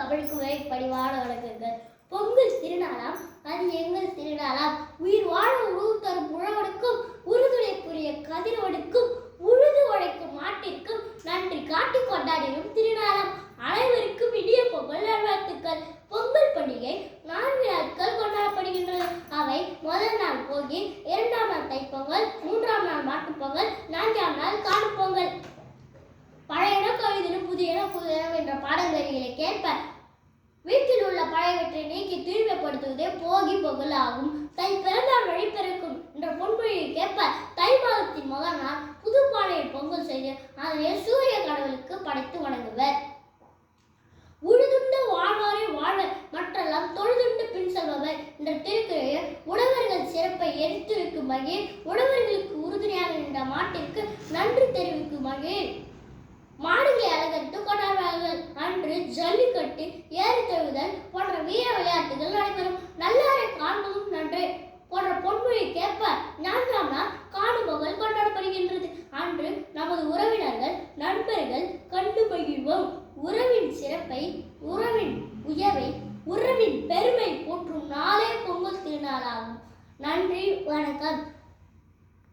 தமிழ்க்குவை பணிவான வணக்கங்கள். பொங்கல் திருநாளாம் அது எங்கள் திருநாளாம். உயிர் வாழ உணவு தரும் உழவனுக்கும் உறுதுணை புரிய கதிரவனுக்கும் உழுது உழைக்கும் மாட்டிற்கும் நன்றி காட்டி கொண்டாடிடும் திருநாளாம். அனைவருக்கும் இனிய பொங்கல் நல்வாழ்த்துக்கள். பொங்கல் பண்டிகை 4 நாட்கள் கொண்டாடப்படுகின்றன. அவை முதல் நாள் போகி, 2ஆம் நாள் தைப்பொங்கல், 3ஆம் நாள் மாட்டுப்பொங்கல், 4ஆம் நாள் காணும் பொங்கல். பழையன கழிதலும் புதியன புதியன என்ற பாடல் வரிகளை கேட்ப வீட்டில் உள்ள பழையவற்றை நீக்கி தூய்மைப்படுத்துவதே போகி பொங்கல் ஆகும். தை பிறந்தால் வழி பிறக்கும் என்ற பொன்மொழியை கேட்ப தை மாதத்தின் முதல் நாள் புது பானையில் பொங்கல் செய்து அதனை சூரிய கடவுளுக்கு படைத்து வணங்குவர். உழுதுண்டு வாழ்வாரே வாழ்வர் மற்றெல்லாம் தொழுதுண்டு பின் செல்பவர் என்ற திருக்குறளில் உழவர்கள் சிறப்பை எடுத்துரைக்கும் வகையில் உழவர்களுக்கு உறுதுணையாக நின்ற மாட்டிற்கு நன்றி தெரிவிக்கும் வகையில் மாடுகளை அலங்கரித்து கொண்டாடுவார்கள். அன்று ஜல்லிக்கட்டு, ஏறி தழுவுதல் போன்ற வீர விளையாட்டுகள் நடைபெறும். நல்லாரை காண்பதும் நன்றே போன்ற பொன்மொழி கேட்ப 4ஆம் நாள் காணும் பொங்கல் கொண்டாடப்படுகின்றது. அன்று நமது உறவினர்கள் நண்பர்கள் கண்டு மகிழ்வோம். உறவின் சிறப்பை, உறவின் உயர்வை, உறவின் பெருமை போற்றும் நாளே பொங்கல் திருநாளாகும். நன்றி, வணக்கம்.